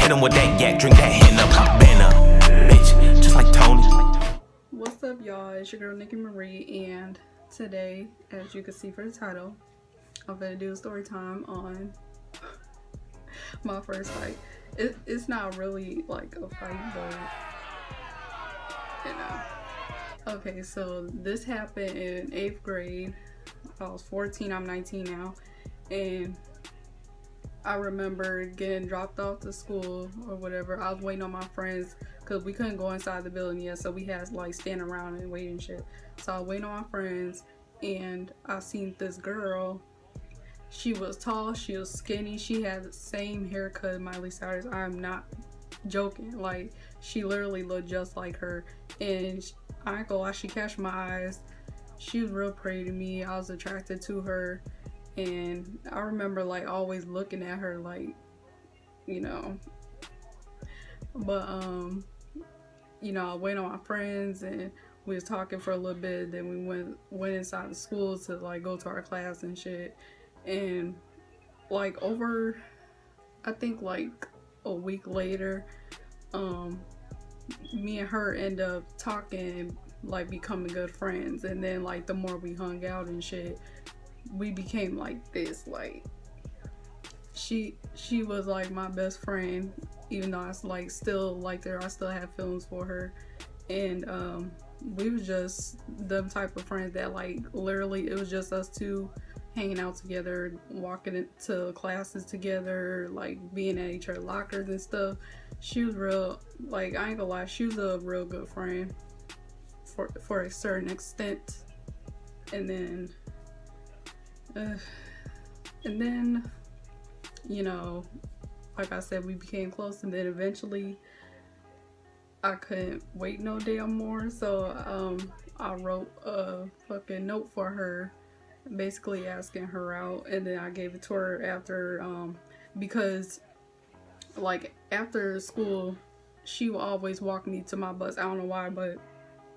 Hit him with that yak, drink that hen up, hop banner. Bitch, just like Tony. What's up, y'all? It's your girl Nikki Marie, and today, as you can see for the title, I'm gonna do a story time on my first fight. It's not really like a fight, but you know. Okay, so this happened in 8th grade. I was 14, I'm 19 now, and I remember getting dropped off to school or whatever. I was waiting on my friends because we couldn't go inside the building yet, so we had to like stand around and wait and shit. So I was waiting on my friends, and I seen this girl. She was tall, she was skinny, she had the same haircut as Miley Cyrus. I'm not joking. Like, she literally looked just like her, and I ain't gonna lie, she catch my eyes. She was real pretty to me. I was attracted to her, and I remember like always looking at her, like, you know. But you know, I waited on my friends and we was talking for a little bit. Then we went inside the school to like go to our class and shit. And like over, I think like a week later, me and her end up talking, like becoming good friends. And then like the more we hung out and shit, we became like this. Like she was like my best friend, even though I like still liked her. I still have feelings for her. And we was just the type of friends that like literally it was just us two hanging out together, walking into classes together, like being at each other's lockers and stuff. She was real, like, I ain't gonna lie, she was a real good friend for a certain extent. And then you know, like I said, we became close, and then eventually I couldn't wait no damn more, so I wrote a fucking note for her, basically asking her out. And then I gave it to her after, because like after school she would always walk me to my bus. I don't know why, but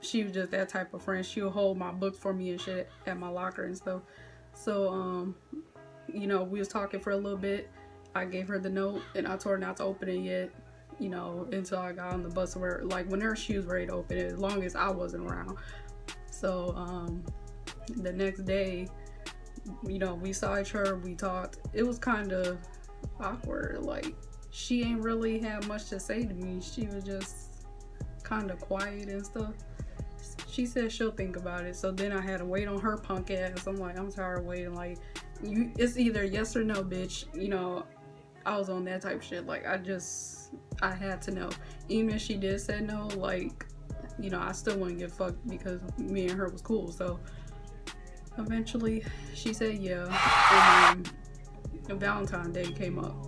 she was just that type of friend. She would hold my books for me and shit at my locker and stuff. So you know, we was talking for a little bit. I gave her the note and I told her not to open it yet, you know, until I got on the bus, where like whenever she was ready to open it, as long as I wasn't around. So the next day, you know, we saw each other, we talked. It was kind of awkward. Like, she ain't really had much to say to me. She was just kind of quiet and stuff. She said she'll think about it. So then I had to wait on her punk ass. I'm like, I'm tired of waiting. Like, it's either yes or no, bitch. You know, I was on that type of shit. Like, I had to know. Even if she did say no, like, you know, I still wouldn't give a fuck because me and her was cool. So eventually she said yeah, and then Valentine's Day came up.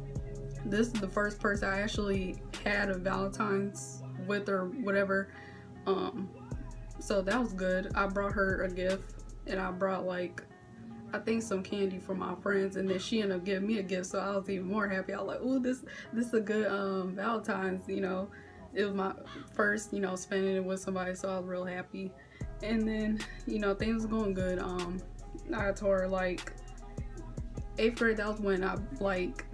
This is the first person I actually had a Valentine's with, or whatever. So that was good. I brought her a gift, and I brought like, I think some candy for my friends, and then she ended up giving me a gift, so I was even more happy. I was like, ooh, this is a good Valentine's, you know. It was my first, you know, spending it with somebody, so I was real happy. And then, you know, things were going good. I told her like 8th grade, that was when I like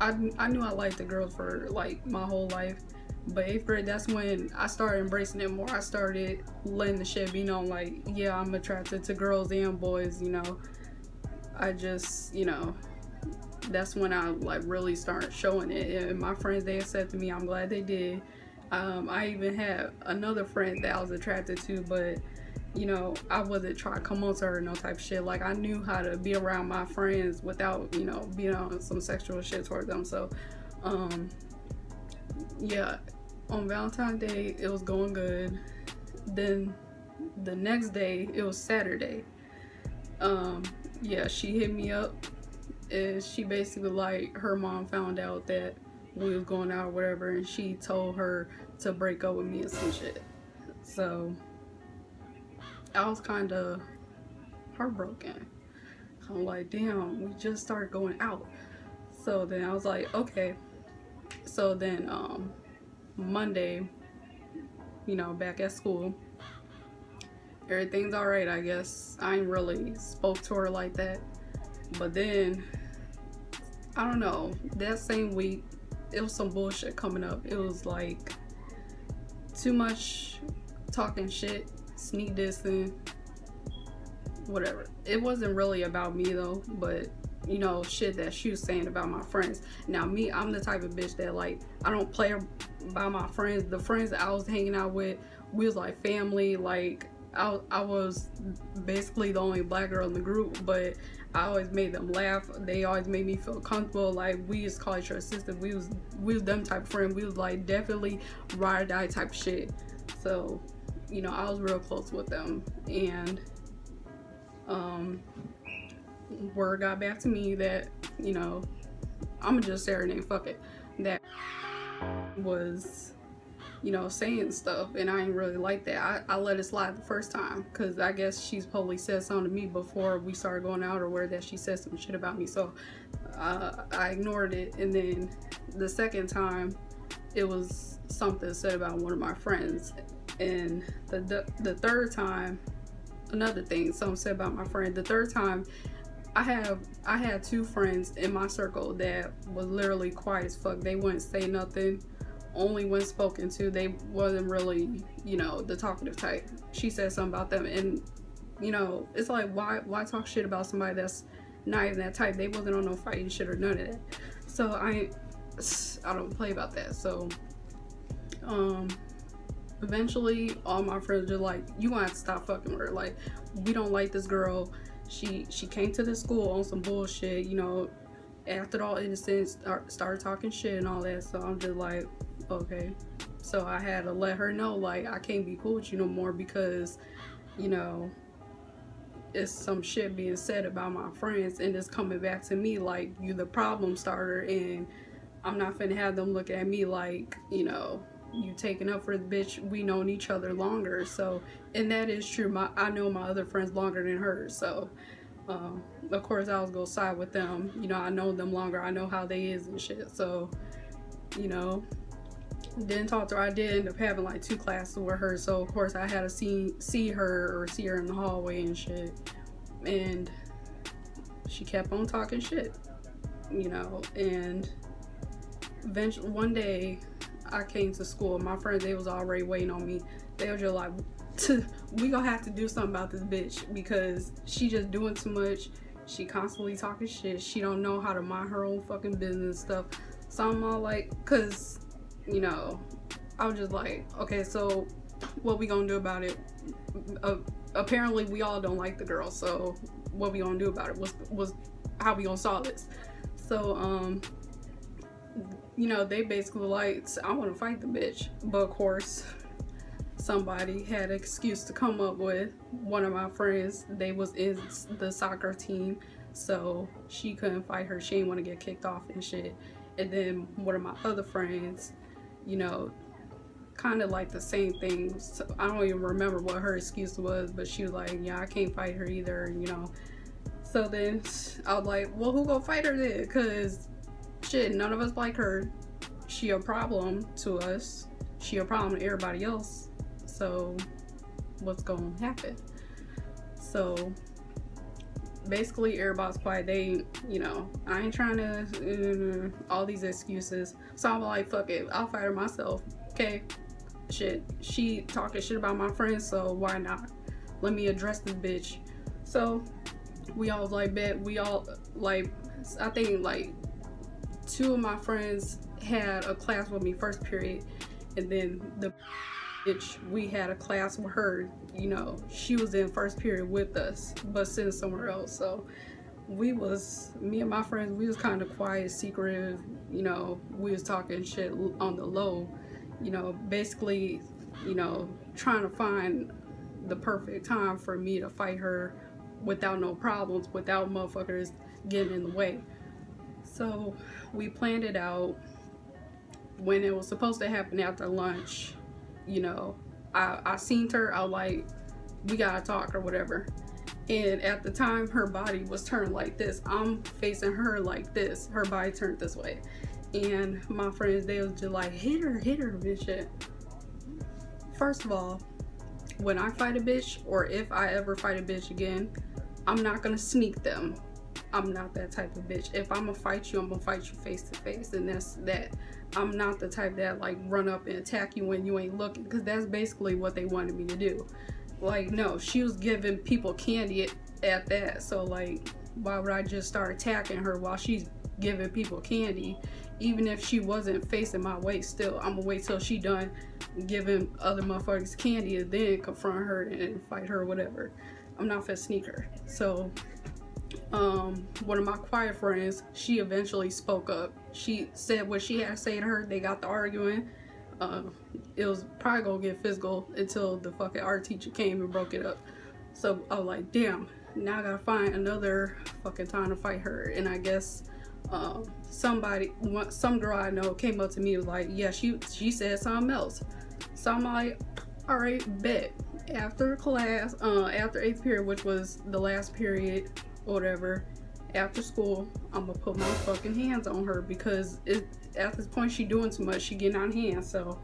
I knew I liked the girls for like my whole life, but 8th grade, that's when I started embracing it more. I started letting the shit be known, like, yeah, I'm attracted to girls and boys, you know. I just, you know, that's when I like really started showing it, and my friends, they accepted me. I'm glad they did. I even had another friend that I was attracted to, but you know, I wasn't trying to come on to her, no type of shit. Like, I knew how to be around my friends without, you know, being on some sexual shit toward them. So yeah, on Valentine's Day it was going good. Then the next day, it was Saturday, yeah, she hit me up, and she basically, like, her mom found out that we was going out or whatever, and she told her to break up with me and some shit. So I was kind of heartbroken. I'm like, damn, we just started going out. So then I was like, okay. So then Monday, you know, back at school, everything's all right, I guess. I ain't really spoke to her like that. But then, I don't know, that same week, it was some bullshit coming up. It was like too much talking shit, sneak dissing, whatever. It wasn't really about me though, but you know, shit that she was saying about my friends. Now me, I'm the type of bitch that like, I don't play by my friends. The friends that I was hanging out with, we was like family. Like I was basically the only black girl in the group, but I always made them laugh. They always made me feel comfortable. Like we just call each other sister. We was them type of friend. We was like definitely ride or die type of shit. So, you know, I was real close with them. And word got back to me that, you know, I'ma just say her name, fuck it, that was, you know, saying stuff, and I ain't really like that. I let it slide the first time because I guess she's probably said something to me before we started going out, or where that she said some shit about me, so I ignored it. And then the second time it was something said about one of my friends, and the third time another thing something said about my friend. The third time I had two friends in my circle that was literally quiet as fuck. They wouldn't say nothing, only when spoken to. They wasn't really, you know, the talkative type. She said something about them, and you know, it's like, why talk shit about somebody that's not even that type? They wasn't on no fighting shit or none of that. So I don't play about that. So eventually all my friends are like, you gonna have to stop fucking with her. Like, we don't like this girl. She came to the school on some bullshit, you know, acted all innocent, started talking shit and all that. So I'm just like, okay. So I had to let her know, like, I can't be cool with you no more because, you know, it's some shit being said about my friends, and it's coming back to me like you the problem starter, and I'm not finna have them look at me like, you know, you taking up for the bitch. We known each other longer. So, and that is true. I know my other friends longer than her. So of course I was gonna side with them. You know, I know them longer. I know how they is and shit. So, you know, didn't talk to her. I did end up having like 2 classes with her. So of course I had to see her in the hallway and shit. And she kept on talking shit, you know. And eventually one day I came to school. My friends, they was already waiting on me. They were just like, we gonna have to do something about this bitch because she just doing too much. She constantly talking shit. She don't know how to mind her own fucking business stuff. So I'm all like, cause, you know, I was just like, okay, so what we gonna do about it? Apparently we all don't like the girl, so what we gonna do about it? Was how we gonna solve this? So you know, they basically like, I want to fight the bitch. But of course, somebody had an excuse to come up with. One of my friends, they was in the soccer team, so she couldn't fight her. She didn't want to get kicked off and shit. And then one of my other friends, you know, kind of like the same thing. So I don't even remember what her excuse was, but she was like, yeah, I can't fight her either, you know. So then I was like, well, who gonna fight her then? Because shit, none of us like her. She a problem to us. She a problem to everybody else. So what's gonna happen? So basically everybody's quiet. They, you know, I ain't trying to all these excuses. So I'm like, fuck it, I'll fight her myself. Okay, shit, she talking shit about my friends, so why not? Let me address this bitch. So we all was like, bet. We all like, I think like 2 of my friends had a class with me first period, and then the bitch, we had a class with her, you know, she was in first period with us but sitting somewhere else. So we was, me and my friends, we was kind of quiet, secretive, you know. We was talking shit on the low, you know, basically, you know, trying to find the perfect time for me to fight her without no problems, without motherfuckers getting in the way. So we planned it out. When it was supposed to happen after lunch, you know, I seen her. I was like, we gotta talk or whatever. And at the time, her body was turned like this. I'm facing her like this. Her body turned this way. And my friends, they was just like, hit her and shit. First of all, when I fight a bitch, or if I ever fight a bitch again, I'm not gonna sneak them. I'm not that type of bitch. If I'm gonna fight you, I'm gonna fight you face to face, and that's that. I'm not the type that like run up and attack you when you ain't looking, because that's basically what they wanted me to do. Like, no, she was giving people candy at that, so like, why would I just start attacking her while she's giving people candy? Even if she wasn't facing my way, still, I'm gonna wait till she done giving other motherfuckers candy and then confront her and fight her or whatever. I'm not finna sneak her. So, one of my quiet friends, she eventually spoke up. She said what she had to say to her. They got to arguing. It was probably gonna get physical until the fucking art teacher came and broke it up. So I was like, damn, now I gotta find another fucking time to fight her. And I guess some girl I know came up to me and was like, yeah, she said something else. So I'm like, all right, bet. After class, after 8th period, which was the last period or whatever, after school, I'm gonna put my fucking hands on her, because at this point she doing too much, she getting out of hand. So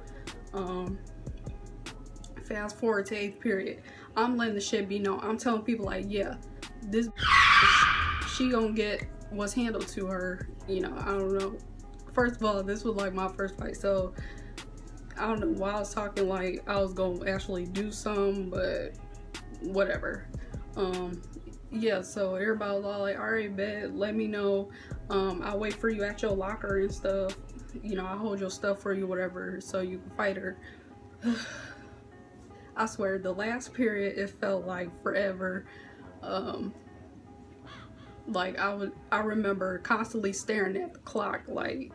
fast forward to 8th period, I'm letting the shit be known. I'm telling people like, yeah, this she gonna get what's handled to her. You know, I don't know. First of all, this was like my first fight, so I don't know why I was talking like I was gonna actually do something, but whatever. Yeah, so everybody was all like, all right, bet, let me know. I'll wait for you at your locker and stuff. You know, I'll hold your stuff for you, whatever, so you can fight her. I swear, the last period, it felt like forever. Like, I remember constantly staring at the clock like,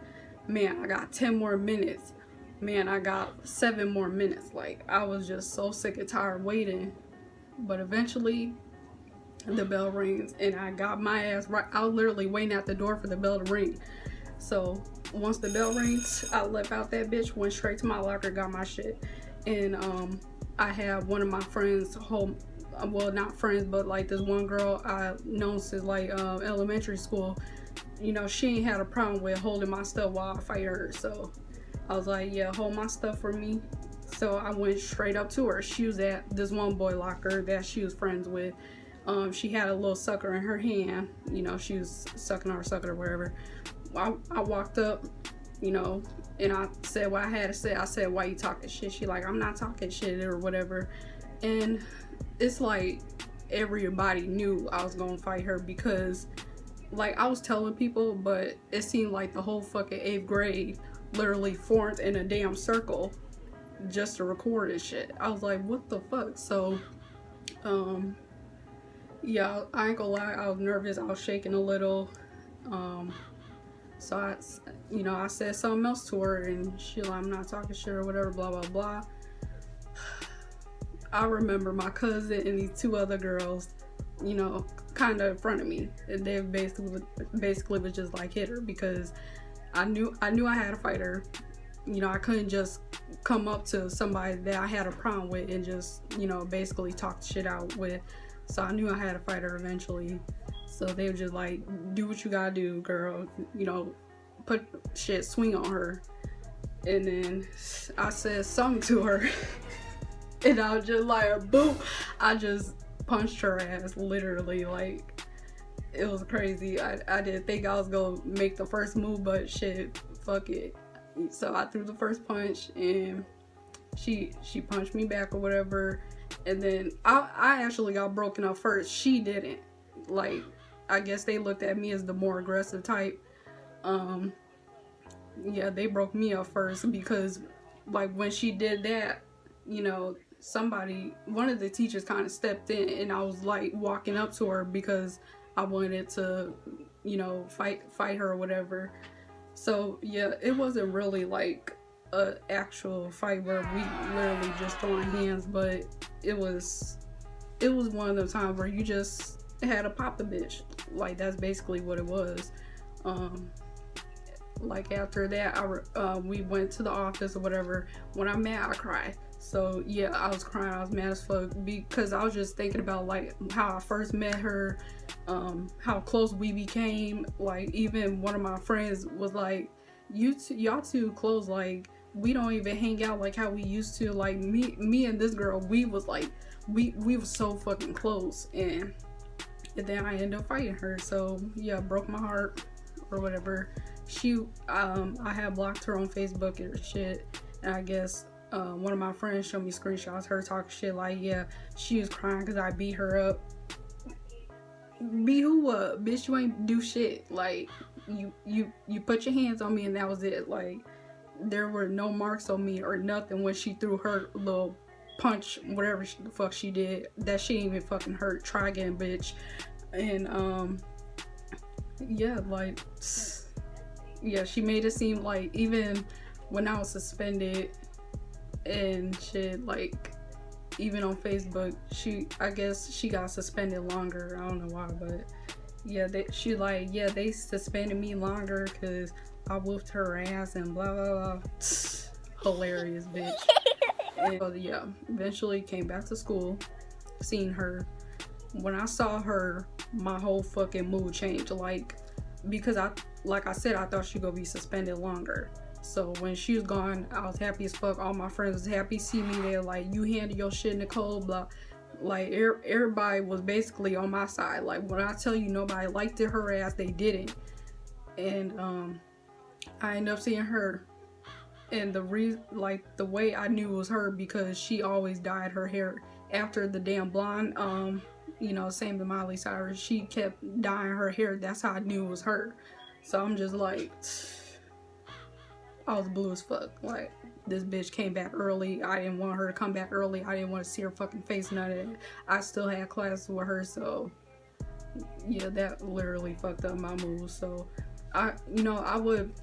man, I got 10 more minutes. Man, I got 7 more minutes. Like, I was just so sick and tired waiting. But eventually, the bell rings and I got my ass right. I was literally waiting at the door for the bell to ring. So once the bell rings, I left out that bitch, went straight to my locker, got my shit. And I had one of my friends home, well, not friends, but like this one girl I known since like elementary school. You know, she ain't had a problem with holding my stuff while I fight her. So I was like, yeah, hold my stuff for me. So I went straight up to her. She was at this one boy locker that she was friends with. She had a little sucker in her hand. You know, she was sucking or whatever. I walked up, you know, and I said what I had to say. I said, why you talking shit? She like, I'm not talking shit or whatever. And it's like everybody knew I was gonna fight her, because like I was telling people, but it seemed like the whole fucking 8th grade literally formed in a damn circle just to record and shit. I was like, what the fuck? So yeah, I ain't gonna lie, I was nervous, I was shaking a little. So I said something else to her, and she like, I'm not talking shit or whatever, blah blah blah. I remember my cousin and these 2 other girls, you know, kind of in front of me, and they basically was just like, hit her, because I knew I had to fight her. You know, I couldn't just come up to somebody that I had a problem with and just, you know, basically talk shit out with. So I knew I had to fight her eventually. So they were just like, do what you gotta do, girl. You know, put shit, swing on her. And then I said something to her. And I was just like, boom. I just punched her ass, literally. Like, it was crazy. I didn't think I was gonna make the first move, but shit, fuck it. So I threw the first punch, and she punched me back or whatever. And then I actually got broken up first. She didn't. Like, I guess they looked at me as the more aggressive type. Yeah, they broke me up first, because like when she did that, you know, one of the teachers kind of stepped in, and I was like walking up to her because I wanted to, you know, fight her or whatever. So yeah, it wasn't really like a actual fight where we literally just throwing hands, but it was one of those times where you just had to pop the bitch. Like, that's basically what it was. Like after that, we went to the office or whatever. When I'm mad, I cry. So yeah, I was crying. I was mad as fuck, because I was just thinking about like how I first met her, how close we became. Like, even one of my friends was like, y'all too close. Like, we don't even hang out like how we used to. Like, me and this girl, we was like, we was so fucking close. And and then I ended up fighting her. So yeah, broke my heart or whatever. I had blocked her on Facebook and shit, and I guess one of my friends showed me screenshots her talking shit like, yeah, she was crying because I beat her up. Beat who up, bitch? You ain't do shit. Like, you put your hands on me and that was it. Like, there were no marks on me or nothing when she threw her little punch, whatever the fuck she did. That shit ain't even fucking hurt. Try again, bitch. And yeah, like, yeah, she made it seem like even when I was suspended and shit, like, even on Facebook, I guess she got suspended longer. I don't know why, but yeah, they suspended me longer because I whooped her ass and blah blah blah. Hilarious, bitch. And yeah, eventually came back to school, seen her. When I saw her, my whole fucking mood changed. Like, because like I said, I thought she'd go be suspended longer. So when she was gone, I was happy as fuck. All my friends was happy to see me there. Like, you handle your shit, Nicole, blah. Like, everybody was basically on my side. Like, when I tell you nobody liked her ass, they didn't. And I ended up seeing her. And the way I knew it was her, because she always dyed her hair after the damn blonde. You know, same to Miley Cyrus. She kept dyeing her hair. That's how I knew it was her. So I'm just like, I was blue as fuck. Like, this bitch came back early. I didn't want her to come back early. I didn't want to see her fucking face, none of it. I still had class with her, so yeah, that literally fucked up my mood. So I would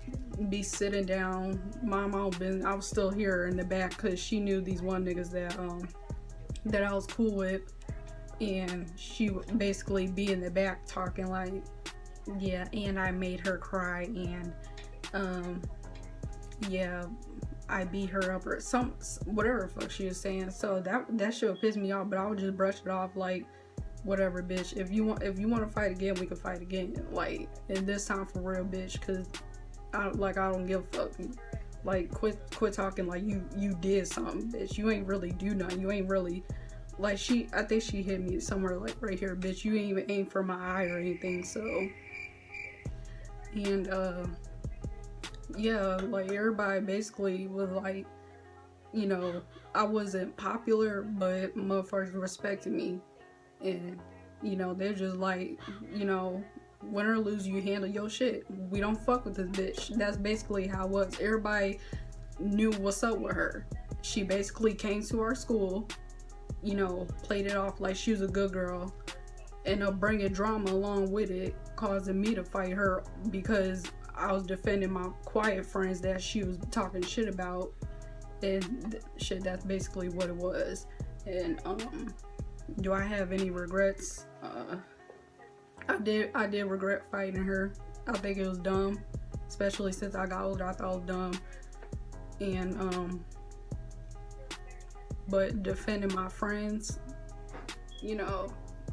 be sitting down, mind my own business. I was still here in the back because she knew these one niggas that I was cool with, and she would basically be in the back talking like, yeah, and I made her cry, and yeah, I beat her up, or whatever the fuck she was saying. So that shit would piss me off, but I would just brush it off like, whatever, bitch. If you want to fight again, we can fight again. Like, and this time for real, bitch, because I don't give a fuck. Like, quit talking like you did something, bitch. You ain't really do nothing. You ain't really, like, I think she hit me somewhere like right here, bitch. You ain't even aim for my eye or anything. So, and yeah, like, everybody basically was like, you know, I wasn't popular, but motherfuckers respected me. And, you know, they're just like, you know, win or lose, you handle your shit. We don't fuck with this bitch. That's basically how it was. Everybody knew what's up with her. She basically came to our school, you know, played it off like she was a good girl, and bringing drama along with it, causing me to fight her because I was defending my quiet friends that she was talking shit about, and shit, that's basically what it was. And do I have any regrets? I did regret fighting her. I think it was dumb, especially since I got older. I thought it was dumb. And but defending my friends, you know,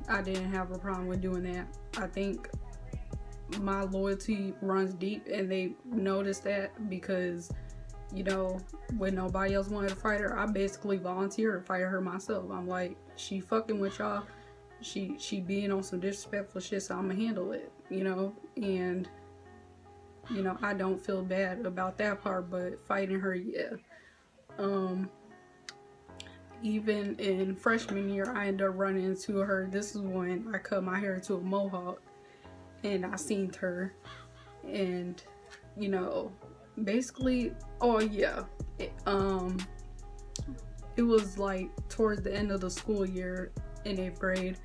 I didn't have a problem with doing that. I think my loyalty runs deep, and they noticed that because, you know, when nobody else wanted to fight her, I basically volunteered to fight her myself. I'm like, she fucking with y'all, she being on some disrespectful shit, so I'm gonna handle it, you know. And, you know, I don't feel bad about that part, but fighting her, yeah. Even in freshman year, I ended up running into her. This is when I cut my hair to a mohawk, and I seen her, and, you know, basically, oh yeah, it was like towards the end of the school year in 8th grade.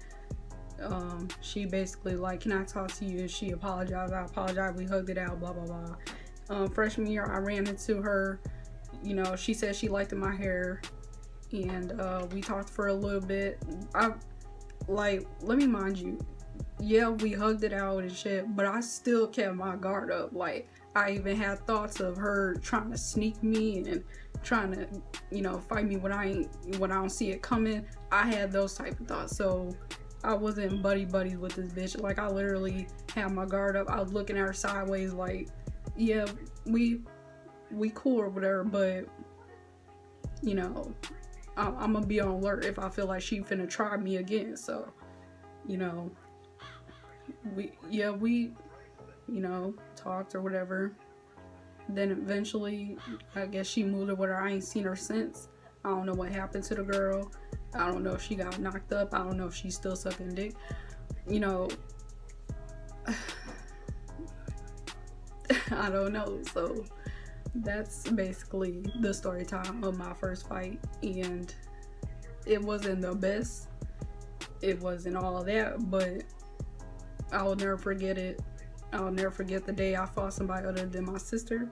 She basically like, can I talk to you? And she apologized. I apologized. We hugged it out, blah blah blah. Freshman year, I ran into her. You know, she said she liked my hair, and we talked for a little bit. Let me mind you, yeah, we hugged it out and shit, but I still kept my guard up. Like, I even had thoughts of her trying to sneak me and trying to, you know, fight me when I don't see it coming. I had those type of thoughts, so I wasn't buddies with this bitch. Like, I literally had my guard up. I was looking at her sideways like, yeah, we cool or whatever, but, you know, I'm gonna be on alert if I feel like she finna try me again. So, you know, we you know, talked or whatever. Then eventually, I guess she moved or whatever. I ain't seen her since. I don't know what happened to the girl. I don't know if she got knocked up. I don't know if she's still sucking dick. You know, I don't know. So that's basically the story time of my first fight. And it wasn't the best. It wasn't all that, but I'll never forget it. I'll never forget the day I fought somebody other than my sister.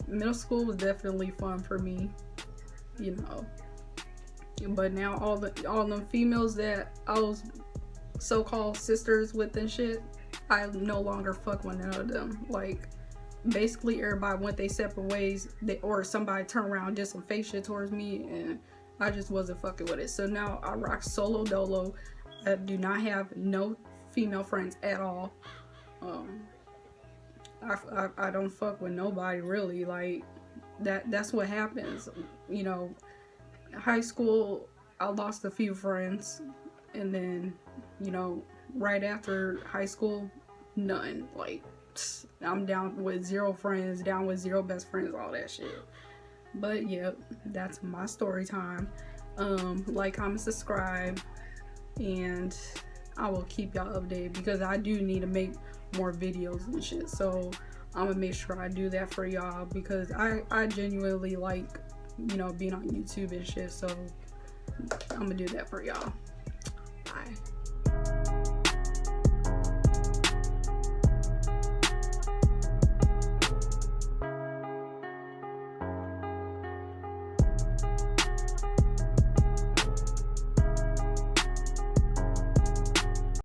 Middle school was definitely fun for me, you know. But now all them females that I was so-called sisters with and shit, I no longer fuck with none of them. Like, basically everybody went their separate ways, or somebody turned around and did some fake shit towards me, and I just wasn't fucking with it. So now I rock solo dolo. I do not have no female friends at all. I don't fuck with nobody really. Like, that's what happens, you know. High school, I lost a few friends, and then, you know, right after high school, none. Like, I'm down with 0 friends, down with 0 best friends, all that shit. But yep, that's my story time. Like, comment, subscribe, and I will keep y'all updated, because I do need to make more videos and shit. So I'm gonna make sure I do that for y'all, because I genuinely like, you know, being on YouTube and shit. So I'm gonna do that for y'all.